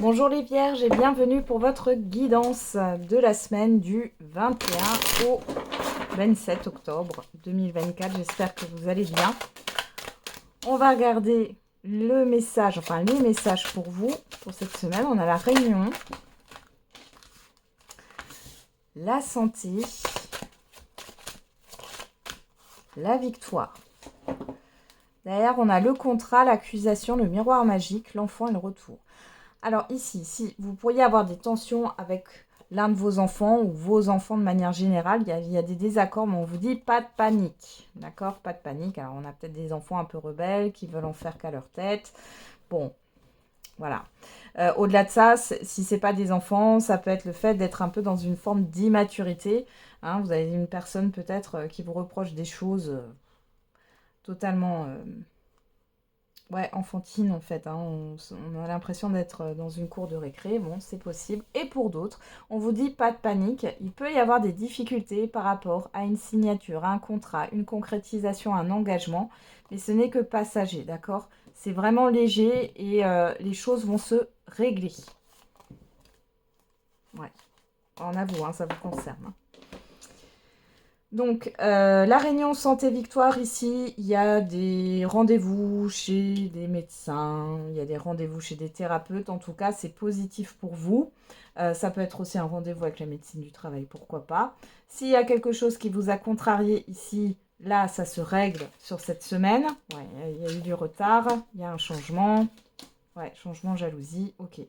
Bonjour les Vierges et bienvenue pour votre guidance de la semaine du 21 au 27 octobre 2024. J'espère que vous allez bien. On va regarder le message, enfin les messages pour vous pour cette semaine. On a la réunion, la santé, la victoire. Derrière, on a le contrat, l'accusation, le miroir magique, l'enfant et le retour. Alors ici, si vous pourriez avoir des tensions avec l'un de vos enfants ou vos enfants de manière générale, il y a des désaccords, mais on vous dit pas de panique. D'accord? Pas de panique. Alors on a peut-être des enfants un peu rebelles qui veulent en faire qu'à leur tête. Bon, voilà. Au-delà de ça, si c'est pas des enfants, ça peut être le fait d'être un peu dans une forme d'immaturité. Hein, vous avez une personne peut-être qui vous reproche des choses totalement ouais, enfantine en fait. Hein. On a l'impression d'être dans une cour de récré. Bon, c'est possible. Et pour d'autres, on vous dit pas de panique. Il peut y avoir des difficultés par rapport à une signature, à un contrat, une concrétisation, un engagement. Mais ce n'est que passager, d'accord? C'est vraiment léger et les choses vont se régler. Ouais, en avoue, hein, ça vous concerne. Hein. Donc, la réunion santé-victoire, ici, il y a des rendez-vous chez des médecins, il y a des rendez-vous chez des thérapeutes. En tout cas, c'est positif pour vous. Ça peut être aussi un rendez-vous avec la médecine du travail, pourquoi pas. S'il y a quelque chose qui vous a contrarié ici, là, ça se règle sur cette semaine. Ouais, il y a eu du retard, il y a un changement. Ouais, changement, jalousie, ok.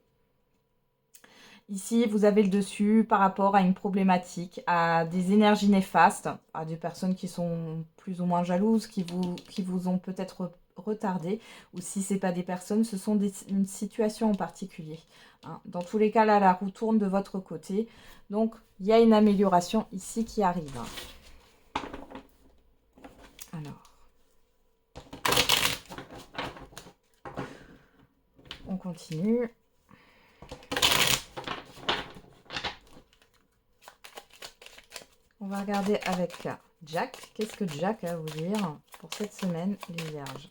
Ici, vous avez le dessus par rapport à une problématique, à des énergies néfastes, à des personnes qui sont plus ou moins jalouses, qui vous ont peut-être retardé, ou si ce n'est pas des personnes, ce sont une situation en particulier. Hein. Dans tous les cas, là, la roue tourne de votre côté. Donc, il y a une amélioration ici qui arrive. Alors, on continue. On va regarder avec Jack. Qu'est-ce que Jack a à vous dire pour cette semaine, les Vierges?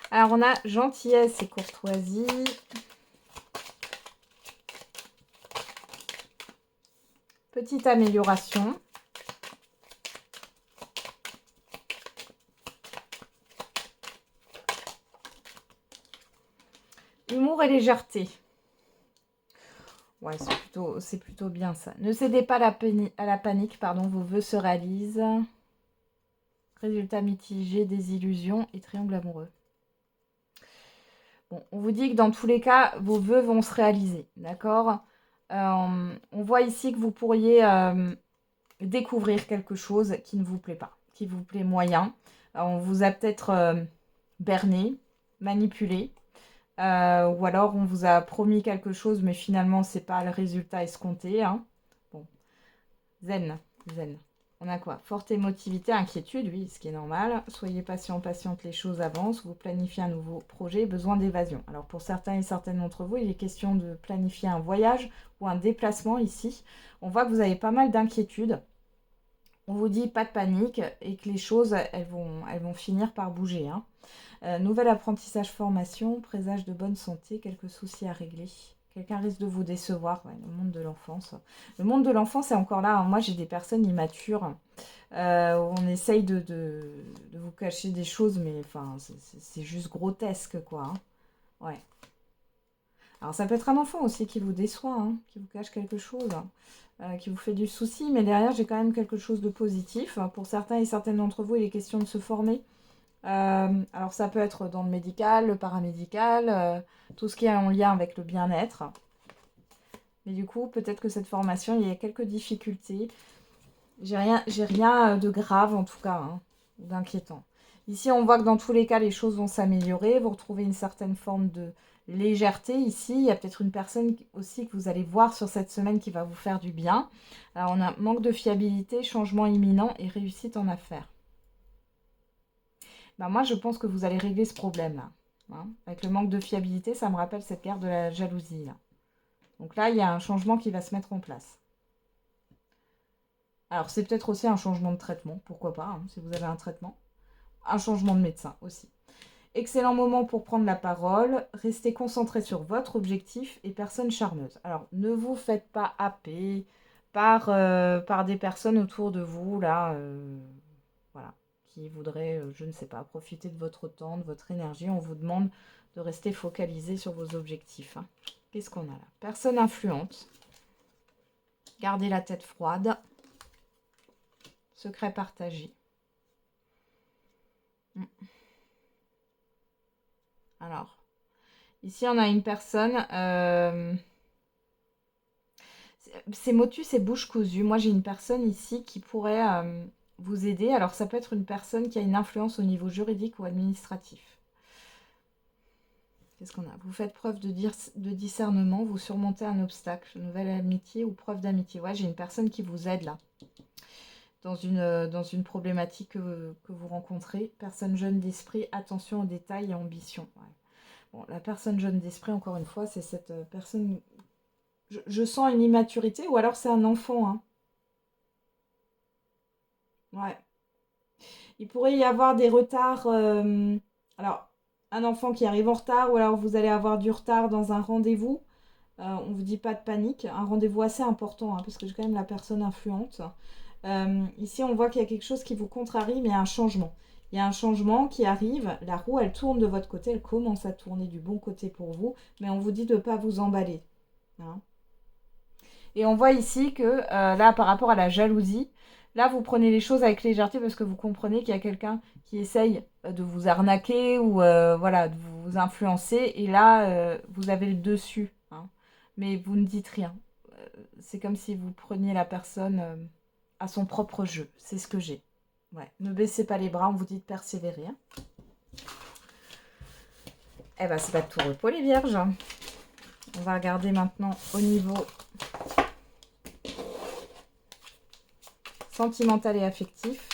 Alors, on a gentillesse et courtoisie. Petite amélioration. Humour et légèreté. Ouais, c'est plutôt bien ça. Ne cédez pas à la panique, pardon, vos vœux se réalisent. Résultat mitigé, désillusion et triangle amoureux. Bon, on vous dit que dans tous les cas, vos vœux vont se réaliser, d'accord? On voit ici que vous pourriez découvrir quelque chose qui ne vous plaît pas, qui vous plaît moyen. On vous a peut-être berné, manipulé. Ou alors on vous a promis quelque chose, mais finalement, c'est pas le résultat escompté. Hein. Bon, zen, zen. On a quoi? Forte émotivité, inquiétude, oui, ce qui est normal. Soyez patient, patiente, les choses avancent. Vous planifiez un nouveau projet, besoin d'évasion. Alors pour certains et certaines d'entre vous, il est question de planifier un voyage ou un déplacement ici. On voit que vous avez pas mal d'inquiétudes. On vous dit pas de panique et que les choses, elles vont finir par bouger. Hein. Nouvel apprentissage, formation, présage de bonne santé, quelques soucis à régler. Quelqu'un risque de vous décevoir, ouais, le monde de l'enfance. Le monde de l'enfance est encore là. Hein. Moi, j'ai des personnes immatures où on essaye de vous cacher des choses, mais enfin, c'est juste grotesque, quoi. Hein. Ouais. Alors, ça peut être un enfant aussi qui vous déçoit, hein, qui vous cache quelque chose, qui vous fait du souci, mais derrière, j'ai quand même quelque chose de positif. Pour certains et certaines d'entre vous, il est question de se former. Alors ça peut être dans le médical, le paramédical, tout ce qui est en lien avec le bien-être. Mais du coup, peut-être que cette formation, il y a quelques difficultés. J'ai rien de grave en tout cas, hein, d'inquiétant. Ici, on voit que dans tous les cas, les choses vont s'améliorer. Vous retrouvez une certaine forme de légèreté ici. Il y a peut-être une personne aussi que vous allez voir sur cette semaine qui va vous faire du bien. Alors, on a manque de fiabilité, changement imminent et réussite en affaires. Bah, moi, je pense que vous allez régler ce problème-là. Hein. Avec le manque de fiabilité, ça me rappelle cette guerre de la jalousie. Là. Donc là, il y a un changement qui va se mettre en place. Alors, c'est peut-être aussi un changement de traitement, pourquoi pas, hein, si vous avez un traitement. Un changement de médecin aussi. Excellent moment pour prendre la parole. Restez concentré sur votre objectif et personne charmeuse. Alors, ne vous faites pas happer par des personnes autour de vous, là, voilà, qui voudraient, je ne sais pas, profiter de votre temps, de votre énergie. On vous demande de rester focalisé sur vos objectifs. Hein. Qu'est-ce qu'on a là? Personne influente. Gardez la tête froide. Secret partagé. Alors, ici, on a une personne... c'est motus et bouche cousue. Moi, j'ai une personne ici qui pourrait vous aider. Alors, ça peut être une personne qui a une influence au niveau juridique ou administratif. Qu'est-ce qu'on a? Vous faites preuve de discernement, vous surmontez un obstacle, nouvelle amitié ou preuve d'amitié. Ouais, j'ai une personne qui vous aide là, dans une problématique que vous rencontrez. Personne jeune d'esprit, attention aux détails et ambition. Ouais. Bon, la personne jeune d'esprit, encore une fois, c'est cette personne... Je sens une immaturité, ou alors c'est un enfant. Hein. Ouais. Il pourrait y avoir des retards. Alors, un enfant qui arrive en retard, ou alors vous allez avoir du retard dans un rendez-vous. On ne vous dit pas de panique. Un rendez-vous assez important, hein, parce que j'ai quand même la personne influente. Ici, on voit qu'il y a quelque chose qui vous contrarie, mais il y a un changement. Il y a un changement qui arrive. La roue, elle tourne de votre côté. Elle commence à tourner du bon côté pour vous. Mais on vous dit de ne pas vous emballer. Hein. Et on voit ici que là, par rapport à la jalousie, là, vous prenez les choses avec légèreté parce que vous comprenez qu'il y a quelqu'un qui essaye de vous arnaquer ou voilà, de vous influencer. Et là, vous avez le dessus. Hein. Mais vous ne dites rien. C'est comme si vous preniez la personne à son propre jeu. C'est ce que j'ai. Ouais. Ne baissez pas les bras, on vous dit de persévérer. Hein. Eh ben, c'est pas de tout repos, les vierges. On va regarder maintenant au niveau sentimental et affectif.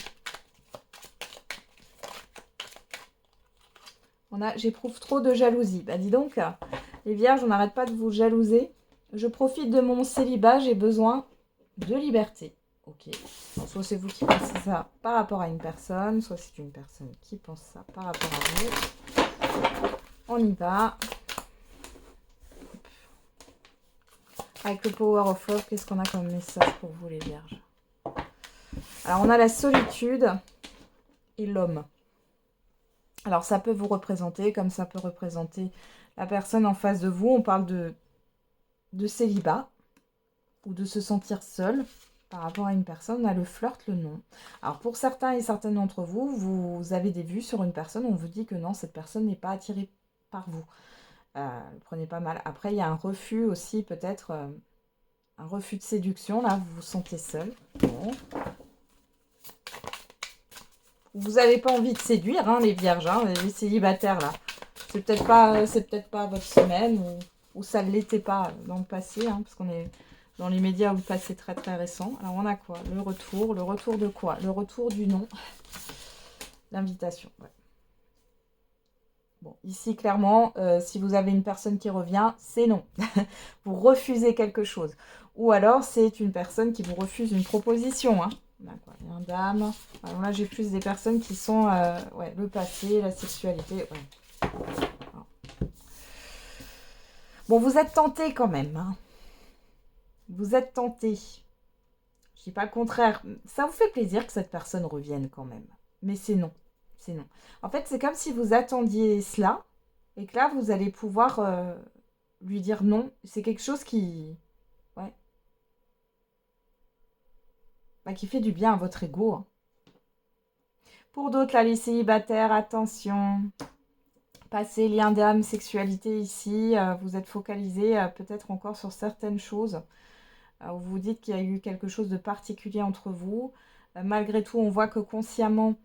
On a, j'éprouve trop de jalousie. Bah dis donc, les vierges, on n'arrête pas de vous jalouser. Je profite de mon célibat, j'ai besoin de liberté. Ok. Alors, soit c'est vous qui pensez ça par rapport à une personne, soit c'est une personne qui pense ça par rapport à vous. On y va. Avec le Power of Love, qu'est-ce qu'on a comme message pour vous les vierges? Alors on a la solitude et l'homme. Alors ça peut vous représenter comme ça peut représenter la personne en face de vous. On parle de célibat ou de se sentir seul par rapport à une personne. On a le flirt, le non. Alors pour certains et certaines d'entre vous, vous avez des vues sur une personne. On vous dit que non, cette personne n'est pas attirée par vous. Prenez pas mal. Après, il y a un refus aussi, peut-être un refus de séduction. Là, vous vous sentez seul. Bon. Vous n'avez pas envie de séduire, hein, les vierges, hein, les célibataires, là. C'est peut-être pas votre semaine, ou ça ne l'était pas dans le passé, hein, parce qu'on est dans les médias où le passé très très récent. Alors, on a quoi? Le retour de quoi? Le retour du non. L'invitation, ouais. Bon, ici, clairement, si vous avez une personne qui revient, c'est non. Vous refusez quelque chose. Ou alors, c'est une personne qui vous refuse une proposition, hein. D'accord, il y a un dame. Alors là, j'ai plus des personnes qui sont ouais, le passé, la sexualité. Ouais. Bon, vous êtes tenté quand même. Hein. Vous êtes tenté. Je dis pas le contraire. Ça vous fait plaisir que cette personne revienne quand même. Mais c'est non. C'est non. En fait, c'est comme si vous attendiez cela et que là, vous allez pouvoir lui dire non. C'est quelque chose qui... Ouais. Bah, qui fait du bien à votre ego. Hein. Pour d'autres, là, les célibataires, attention. Passé lien d'âme, sexualité ici. Vous êtes focalisé peut-être encore sur certaines choses. Vous vous dites qu'il y a eu quelque chose de particulier entre vous. Malgré tout, on voit que consciemment,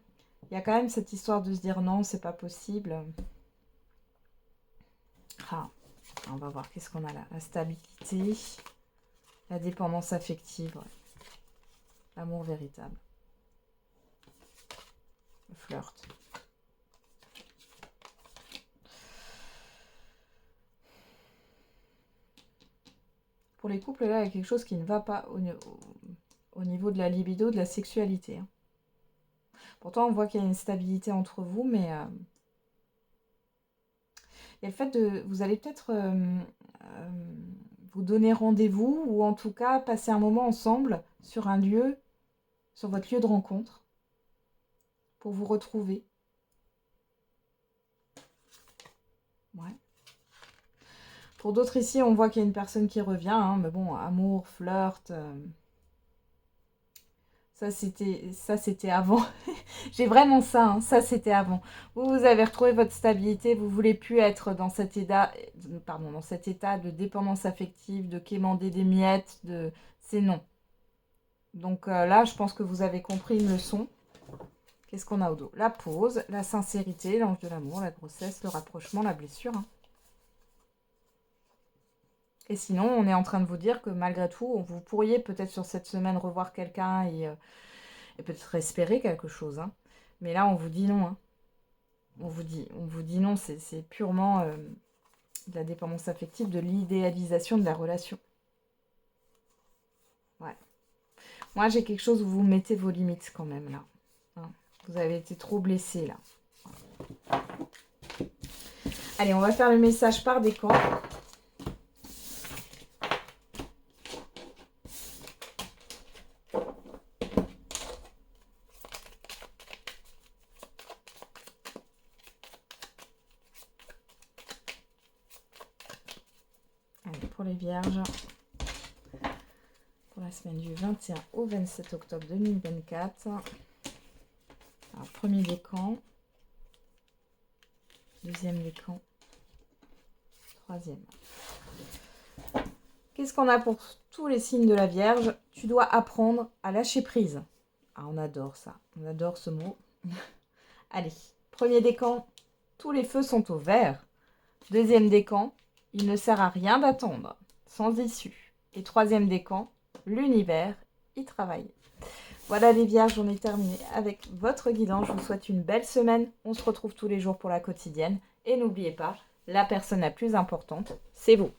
il y a quand même cette histoire de se dire non, c'est pas possible. Ah, on va voir qu'est-ce qu'on a là. La stabilité, la dépendance affective, ouais. L'amour véritable. Le flirt. Pour les couples, là, il y a quelque chose qui ne va pas au niveau de la libido, de la sexualité. Hein. Pourtant, on voit qu'il y a une stabilité entre vous, mais Il y a le fait de... Vous allez peut-être vous donner rendez-vous ou en tout cas passer un moment ensemble sur un lieu, sur votre lieu de rencontre pour vous retrouver. Ouais. Pour d'autres ici, on voit qu'il y a une personne qui revient, hein, mais bon, amour, flirt, ça c'était avant. J'ai vraiment ça, hein, ça c'était avant. Vous avez retrouvé votre stabilité, vous voulez plus être dans cet état, dans cet état de dépendance affective, de quémander des miettes, c'est non. Donc là, je pense que vous avez compris une leçon. Qu'est-ce qu'on a au dos? La pause, la sincérité, l'ange de l'amour, la grossesse, le rapprochement, la blessure. Hein. Et sinon, on est en train de vous dire que malgré tout, vous pourriez peut-être sur cette semaine revoir quelqu'un et peut-être espérer quelque chose. Hein. Mais là, on vous dit non. Hein. On vous dit non, c'est purement de la dépendance affective, de l'idéalisation de la relation. Ouais. Moi, j'ai quelque chose où vous mettez vos limites quand même, là. Hein. Vous avez été trop blessé, là. Allez, on va faire le message par décan. Allez, pour les vierges, pour la semaine du 21 au 27 octobre 2024. Alors, premier décan, deuxième décan, troisième. Qu'est-ce qu'on a pour tous les signes de la Vierge? Tu dois apprendre à lâcher prise. Ah, on adore ça. On adore ce mot. Allez, premier décan, tous les feux sont au vert. Deuxième décan, il ne sert à rien d'attendre, sans issue. Et troisième décan, l'univers y travaille. Voilà les Vierges, on est terminé avec votre guidance. Je vous souhaite une belle semaine. On se retrouve tous les jours pour la quotidienne. Et n'oubliez pas, la personne la plus importante, c'est vous.